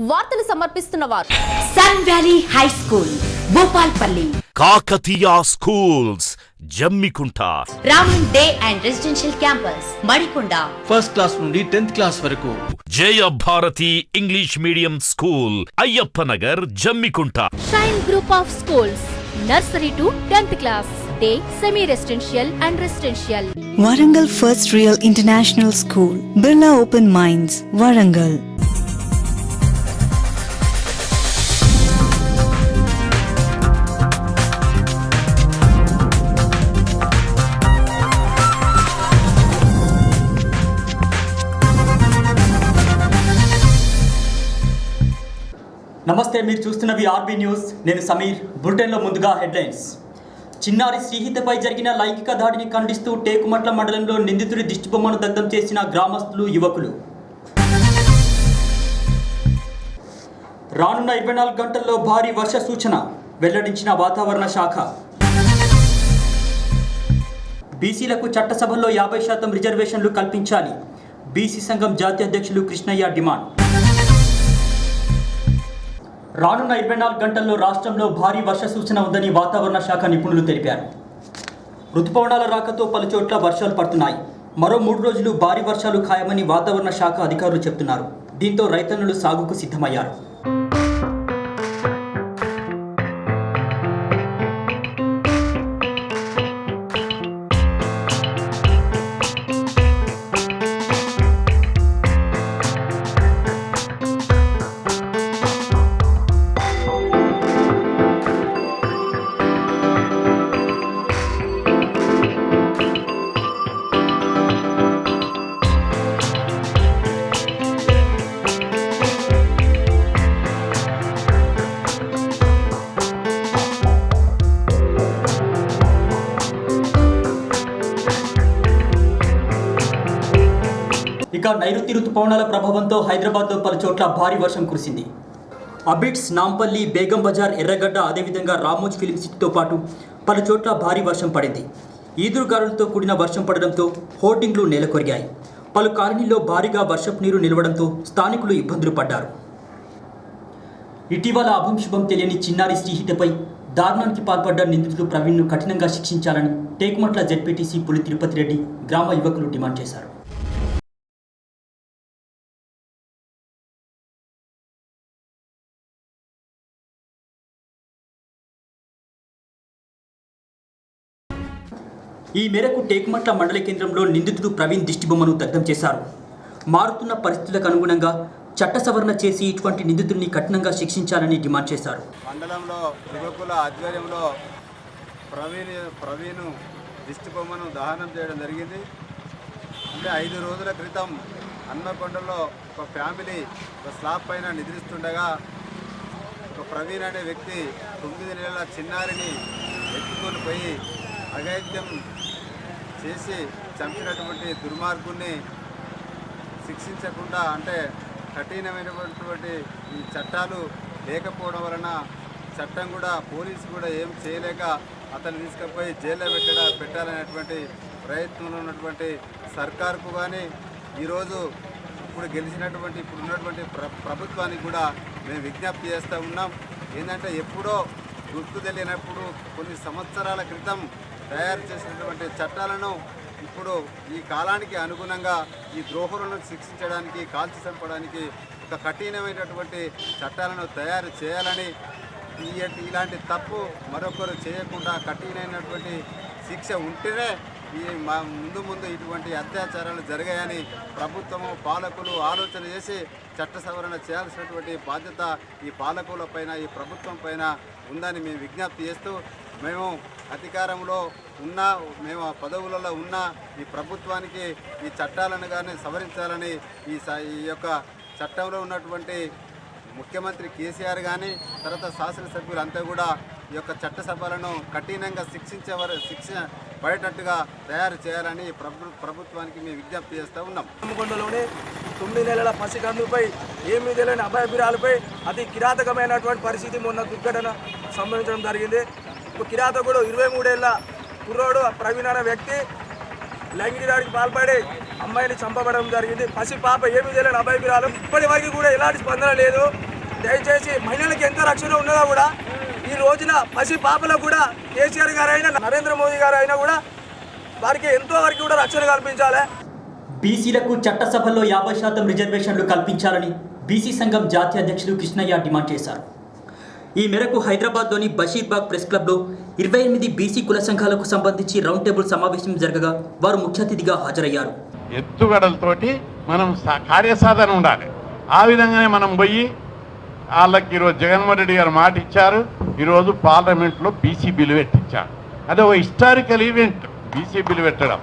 వార్తలు సమర్పిస్తున్న వారు sun valley high school Bhupalpalli, Kakatiya schools Jammikunta, Raman day and residential campus Madikonda, first class నుండి 10th క్లాస్ వరకు. Jaya Bharathi English medium school Ayyappa Nagar Jammikunta. Shine group of schools nursery to 10th class, day semi residential and residential. Warangal First Real International School, Birla Open Minds, Warangal. నమస్తే, మీరు చూస్తున్నవి RB news. నేను సమీర్. బులెటిన్లో ముందుగా headlines. చిన్నారి శ్రీహితపై జరిగిన లైంగిక దాడిని ఖండిస్తూ టేకుమట్ల మండలంలో నిందితుడి దిష్టిబొమ్మను దగ్ధం చేసిన గ్రామస్తులు, యువకులు. రానున్న 24 గంటల్లో భారీ వర్ష సూచన వెల్లడించిన వాతావరణ శాఖ. బీసీలకు చట్టసభల్లో 50% రిజర్వేషన్లు కల్పించాలి. బీసీ సంఘం జాతీయ అధ్యక్షులు కృష్ణయ్య డిమాండ్. రానున్న 24 గంటల్లో రాష్ట్రంలో భారీ వర్ష సూచన ఉందని వాతావరణ శాఖ నిపుణులు తెలిపారు. రుతుపవనాల రాకతో పలుచోట్ల వర్షాలు పడుతున్నాయి. మరో 3 రోజులు భారీ వర్షాలు ఖాయమని వాతావరణ శాఖ అధికారులు చెబుతున్నారు. దీంతో రైతన్నులు సాగుకు సిద్ధమయ్యారు. ఇక నైరుతి రుతుపవనాల ప్రభావంతో హైదరాబాద్లో పలుచోట్ల భారీ వర్షం కురిసింది. అబిడ్స్, నాంపల్లి, బేగం బజార్, ఎర్రగడ్డ, అదేవిధంగా రామోజ్ ఫిలిం సిటీతో పాటు పలుచోట్ల భారీ వర్షం పడింది. ఈదురుగాలులతో కూడిన వర్షం పడడంతో హోర్డింగ్లు నేలకొరిగాయి. పలు కాలనీల్లో భారీగా వర్షపు నీరు నిలవడంతో స్థానికులు ఇబ్బందులు పడ్డారు. ఇటీవల అభంశుభం తెలియని చిన్నారి శ్రీహితపై దారుణానికి పాల్పడ్డ నిందితుడు ప్రవీణ్ను కఠినంగా శిక్షించాలని టేకుమట్ల జెడ్పీటీసీ పులి తిరుపతి రెడ్డి గ్రామ యువకులు డిమాండ్ చేశారు. ఈ మేరకు టేకుమట్ల మండల కేంద్రంలో నిందితుడు ప్రవీణ్ దిష్టిబొమ్మను దగ్ధం చేశారు. మారుతున్న పరిస్థితులకు అనుగుణంగా చట్ట సవరణ చేసి ఇటువంటి నిందితుడిని కఠినంగా శిక్షించాలని డిమాండ్ చేశారు. మండలంలో యువకుల ఆధ్వర్యంలో ప్రవీణ్ దిష్టిబొమ్మను దహనం చేయడం జరిగింది. అంటే 5 రోజుల క్రితం హన్మకొండలో ఒక ఫ్యామిలీ ఒక స్లాబ్ పైన నిద్రిస్తుండగా ఒక ప్రవీణ్ అనే వ్యక్తి 9 నెలల చిన్నారిని ఎత్తుకొని పోయి అఘాయిత్యం చేసి చంపినటువంటి దుర్మార్గుణ్ణి శిక్షించకుండా, అంటే కఠినమైనటువంటి ఈ చట్టాలు లేకపోవడం వలన చట్టం కూడా పోలీసు కూడా ఏం చేయలేక అతను తీసుకుపోయి జైల్లో పెట్టాలనేటువంటి ప్రయత్నంలో ఉన్నటువంటి సర్కారుకు కానీ ఈరోజు ఇప్పుడున్నటువంటి ప్రభుత్వానికి కూడా మేము విజ్ఞప్తి చేస్తూ ఉన్నాం. ఏంటంటే ఎప్పుడో గుర్తు తెలియనప్పుడు కొన్ని సంవత్సరాల క్రితం తయారు చేసినటువంటి చట్టాలను ఇప్పుడు ఈ కాలానికి అనుగుణంగా ఈ ద్రోహులను శిక్షించడానికి, కాల్చి చంపడానికి ఒక కఠినమైనటువంటి చట్టాలను తయారు చేయాలని, ఇలాంటి తప్పు మరొకరు చేయకుండా కఠినమైనటువంటి శిక్ష ఉంటేనే ఈ ముందు ఇటువంటి అత్యాచారాలు జరిగాయని ప్రభుత్వము, పాలకులు ఆలోచన చేసి చట్ట సవరణ చేయాల్సినటువంటి బాధ్యత ఈ పాలకుల పైన, ఈ ప్రభుత్వం పైన ఉందని మేము విజ్ఞప్తి చేస్తూ, మేము అధికారంలో ఉన్నా, మేము ఆ పదవులలో ఉన్న ఈ ప్రభుత్వానికి ఈ చట్టాలను కానీ సవరించాలని, ఈ యొక్క చట్టంలో ఉన్నటువంటి ముఖ్యమంత్రి కేసీఆర్ కానీ తర్వాత శాసనసభ్యులంతా కూడా ఈ యొక్క చట్టసభలను కఠినంగా శిక్ష పడేటట్టుగా తయారు చేయాలని ప్రభుత్వానికి మేము విజ్ఞప్తి చేస్తూ ఉన్నాం. హన్మకొండలోని 9 నెలల పసికందుపై 8 తెలియని అభయబిరాలపై అతి కిరాతకమైనటువంటి పరిస్థితి మొన్న దుర్ఘటన సంభవించడం జరిగింది. కిరాతకుడు 23 ఏళ్ల కుర్రోడు ప్రవీణ్ అనే వ్యక్తి లైంగిక దాడికి పాల్పడి అమ్మాయిని చంపబడడం జరిగింది. పసి పాప ఏమీ తెలియని అభయబిరాలు ఇప్పటి వరకు కూడా ఎలాంటి స్పందన లేదు. దయచేసి మహిళలకు ఎంత రక్షణ ఉన్నదో కూడా ఈ రోజున పసి పాపలకు కూడా కేసీఆర్ గారు అయినా నరేంద్ర మోదీ గారు అయినా కూడా వారికి ఎంతో వరకు కూడా రక్షణ కల్పించాలి. బీసీలకు చట్టసభల్లో 50% రిజర్వేషన్లు కల్పించాలని బీసీ సంఘం జాతీయ అధ్యక్షులు కృష్ణయ్య డిమాండ్ చేశారు. ఈ మేరకు హైదరాబాద్లోని బషీర్బాగ్ ప్రెస్ క్లబ్లో 28 బీసీ కుల సంఘాలకు సంబంధించి రౌండ్ టేబుల్ సమావేశం జరగగా వారు ముఖ్య అతిథిగా హాజరయ్యారు. ఎత్తుగడలతోటి మనం కార్యసాధన ఉండాలి. ఆ విధంగానే మనం పోయి వాళ్ళకి ఈరోజు జగన్మోహన్ రెడ్డి గారు మాట ఇచ్చారు. ఈరోజు పార్లమెంట్లో బీసీ బిల్లు పెట్టించారు. అదే ఒక హిస్టారికల్ ఈవెంట్ బీసీ బిల్లు పెట్టడం.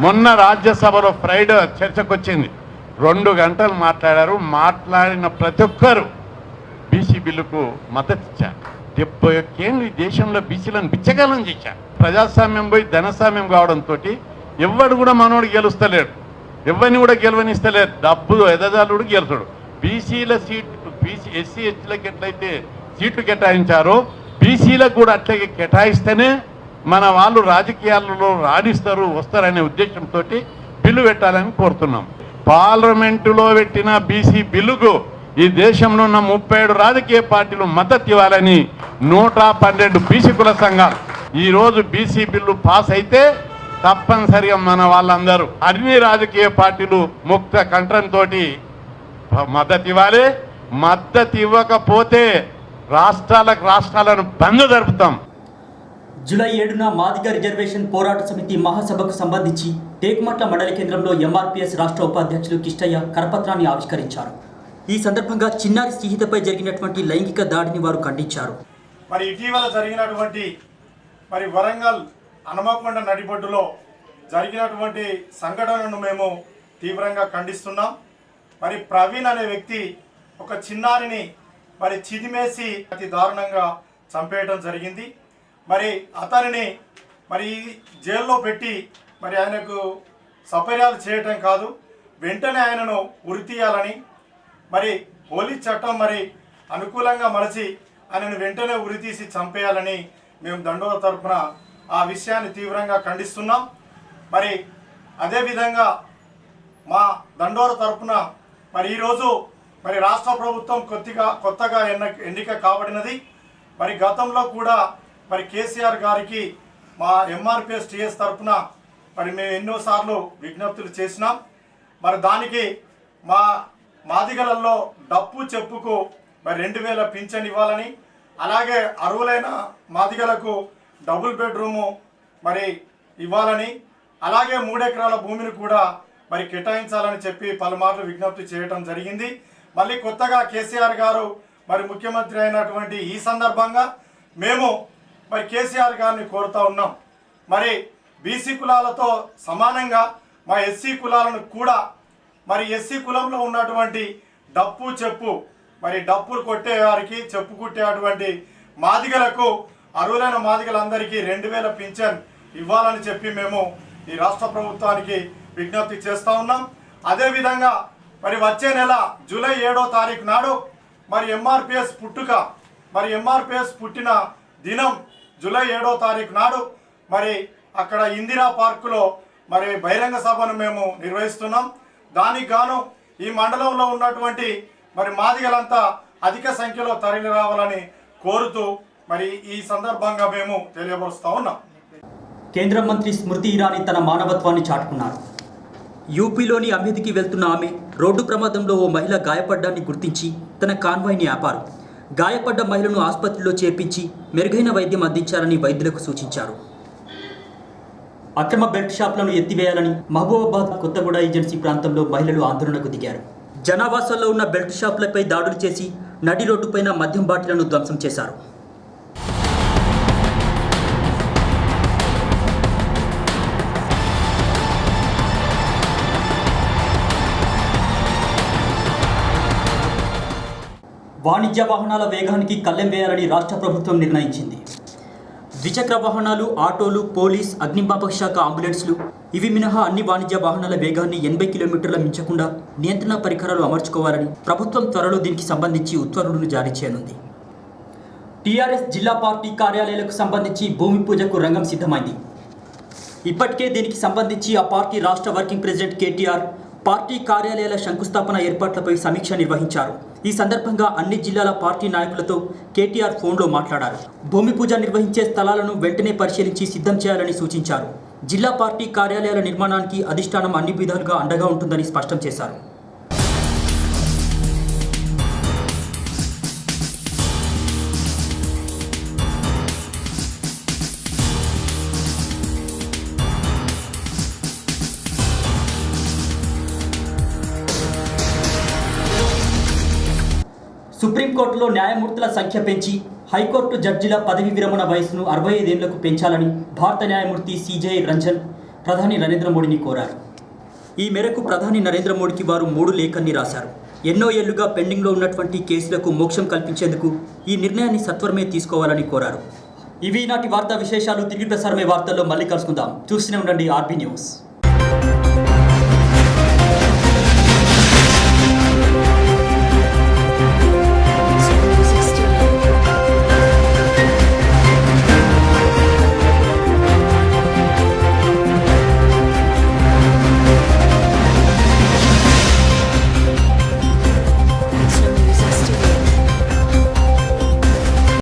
మొన్న రాజ్యసభలో ఫ్రైడే చర్చకు వచ్చింది. 2 గంటలు మాట్లాడారు. మాట్లాడిన ప్రతి ఒక్కరు బీసీ బిల్లుకు మద్దతు ఇచ్చారు. 71 ఏళ్ళు ఈ దేశంలో బీసీలను బిచ్చగాలం చేశారు. ప్రజాస్వామ్యం పోయి ధనస్వామ్యం కావడంతో ఎవడు కూడా మనోడు గెలుస్తలేడు, ఎవరిని కూడా గెలవనిస్తలేడు. డబ్బు ఎదజాలుడు గెలుస్తాడు. బీసీల సీట్లు బీసీ ఎస్సీ ఎస్టీలకు ఎట్లయితే సీట్లు కేటాయించారో బీసీలకు కూడా అట్లాగే కేటాయిస్తేనే మన వాళ్ళు రాజకీయాలలో రాణిస్తారు వస్తారనే ఉద్దేశంతో బిల్లు పెట్టాలని కోరుతున్నాం. పార్లమెంటులో పెట్టిన బీసీ బిల్లుకు ఈ దేశంలో ఉన్న 37 రాజకీయ పార్టీలు మద్దతు ఇవ్వాలని 112 బీసీ కుల సంఘాలు ఈరోజు బీసీ బిల్లు పాస్ అయితే తప్పనిసరిగా మన వాళ్ళందరూ అన్ని రాజకీయ పార్టీలు ముక్త కంఠంతో మద్దతు ఇవ్వాలి. మద్దతు ఇవ్వకపోతే రాష్ట్రాలను బంద్ జరుపుతాం. జూలై 7న మాదిగ రిజర్వేషన్ పోరాట సమితి మహాసభకు సంబంధించి టేకుమట్ల మండల కేంద్రంలో ఎంఆర్పీఎస్ రాష్ట్ర ఉపాధ్యక్షులు కిష్టయ్య కరపత్రాన్ని ఆవిష్కరించారు. ఈ సందర్భంగా చిన్నారి స్నేహితపై జరిగినటువంటి లైంగిక దాడిని వారు ఖండించారు. మరి ఇటీవల జరిగినటువంటి వరంగల్ హనుమకొండ నడిబొడ్డులో జరిగినటువంటి సంఘటనను మేము తీవ్రంగా ఖండిస్తున్నాం. ప్రవీణ్ అనే వ్యక్తి ఒక చిన్నారిని చిదిమేసి అతి దారుణంగా చంపేయడం జరిగింది. అతనిని జైల్లో పెట్టి ఆయనకు సపర్యాలు చేయటం కాదు, వెంటనే ఆయనను ఉరి తీయాలని పోలీస్ చట్టం అనుకూలంగా మలచి ఆయనను వెంటనే ఉరి తీసి చంపేయాలని మేము దండోర తరపున ఆ విషయాన్ని తీవ్రంగా ఖండిస్తున్నాం. అదేవిధంగా మా దండోర తరపున ఈరోజు రాష్ట్ర ప్రభుత్వం కొత్తగా ఎన్నిక కాబడినది. గతంలో కూడా కేసీఆర్ గారికి మా ఎంఆర్పిఎస్ టీఎస్ తరపున మేము ఎన్నోసార్లు విజ్ఞప్తులు చేసినాం. దానికి మా మాదిగలలో డప్పు చెప్పుకు 2000 పింఛన్ ఇవ్వాలని, అలాగే అర్హులైన మాదిగలకు డబుల్ బెడ్రూము ఇవ్వాలని, అలాగే 3 ఎకరాల భూమిని కూడా కేటాయించాలని చెప్పి పలుమార్లు విజ్ఞప్తి చేయడం జరిగింది. మళ్ళీ కొత్తగా కేసీఆర్ గారు ముఖ్యమంత్రి అయినటువంటి ఈ సందర్భంగా మేము కేసీఆర్ గారిని కోరుతా ఉన్నాం. బీసీ కులాలతో సమానంగా మా ఎస్సీ కులాలను కూడా ఎస్సీ కులంలో ఉన్నటువంటి డప్పు చెప్పు డప్పులు కొట్టే వారికి చెప్పు కుట్టేటువంటి మాదిగలకు అర్హులైన మాదిగలందరికీ 2000 పింఛన్ ఇవ్వాలని చెప్పి మేము ఈ రాష్ట్ర ప్రభుత్వానికి విజ్ఞప్తి చేస్తూ ఉన్నాం. అదేవిధంగా వచ్చే నెల జూలై 7వ తారీఖు నాడు ఎంఆర్పిఎస్ పుట్టుక ఎంఆర్పిఎస్ పుట్టిన దినం జూలై 7వ తారీఖు నాడు అక్కడ ఇందిరా పార్కులో బహిరంగ సభను మేము నిర్వహిస్తున్నాం. దానికి గాను ఈ మండలంలో ఉన్నటువంటి మాదిగలంతా అధిక సంఖ్యలో తరలి రావాలని కోరుతూ ఈ సందర్భంగా మేము తెలియపరుస్తూ ఉన్నాం. కేంద్ర మంత్రి స్మృతి ఇరానీ తన మానవత్వాన్ని చాటుకున్నారు. యూపీలోని అమేథీకి వెళ్తున్న ఆమె రోడ్డు ప్రమాదంలో ఓ మహిళ గాయపడ్డాన్ని గుర్తించి తన కాన్వాయ్ని ఆపారు. గాయపడ్డ మహిళను ఆసుపత్రిలో చేర్పించి మెరుగైన వైద్యం అందించాలని వైద్యులకు సూచించారు. అక్రమ బెల్ట్ షాపులను ఎత్తివేయాలని మహబూబాబాద్ కొత్తగూడ ఏజెన్సీ ప్రాంతంలో మహిళలు ఆందోళనకు దిగారు. జనావాసాల్లో ఉన్న బెల్ట్ షాపులపై దాడులు చేసి నడి రోడ్డుపైన మద్యం బాటిళ్లను ధ్వంసం చేశారు. వాణిజ్య వాహనాల వేగానికి కళ్ళెం వేయాలని రాష్ట్ర ప్రభుత్వం నిర్ణయించింది. ద్విచక్ర వాహనాలు, ఆటోలు, పోలీస్, అగ్నిమాపక శాఖ అంబులెన్స్లు ఇవి మినహా అన్ని వాణిజ్య వాహనాల వేగాన్ని 80 కిలోమీటర్ల మించకుండా నియంత్రణ పరికరాలు అమర్చుకోవాలని ప్రభుత్వం త్వరలో దీనికి సంబంధించి ఉత్తర్వులను జారీ చేయనుంది. టీఆర్ఎస్ జిల్లా పార్టీ కార్యాలయాలకు సంబంధించి భూమి పూజకు రంగం సిద్ధమైంది. ఇప్పటికే దీనికి సంబంధించి ఆ పార్టీ రాష్ట్ర వర్కింగ్ ప్రెసిడెంట్ కేటీఆర్ పార్టీ కార్యాలయాల శంకుస్థాపన ఏర్పాట్లపై సమీక్ష నిర్వహించారు. ఈ సందర్భంగా అన్ని జిల్లాల పార్టీ నాయకులతో కేటీఆర్ ఫోన్లో మాట్లాడారు. భూమి పూజ నిర్వహించే స్థలాలను వెంటనే పరిశీలించి సిద్ధం చేయాలని సూచించారు. జిల్లా పార్టీ కార్యాలయాల నిర్మాణానికి అధిష్టానం అన్ని విధాలుగా అండగా ఉంటుందని స్పష్టం చేశారు. సుప్రీంకోర్టులో న్యాయమూర్తుల సంఖ్య పెంచి హైకోర్టు జడ్జిల పదవి విరమణ వయసును 65 ఏళ్లకు పెంచాలని భారత న్యాయమూర్తి సిజే రంజన్ ప్రధాని నరేంద్ర మోడీని కోరారు. ఈ మేరకు ప్రధాని నరేంద్ర మోడీకి వారు 3 లేఖల్ని రాశారు. ఎన్నో ఏళ్లుగా పెండింగ్లో ఉన్నటువంటి కేసులకు మోక్షం కల్పించేందుకు ఈ నిర్ణయాన్ని సత్వరమే తీసుకోవాలని కోరారు. ఇవి నాటి వార్తా విశేషాలు. తిరిగి ప్రసారమే వార్తల్లో మళ్ళీ కలుసుకుందాం. చూస్తూనే ఉండండి ఆర్బీ న్యూస్.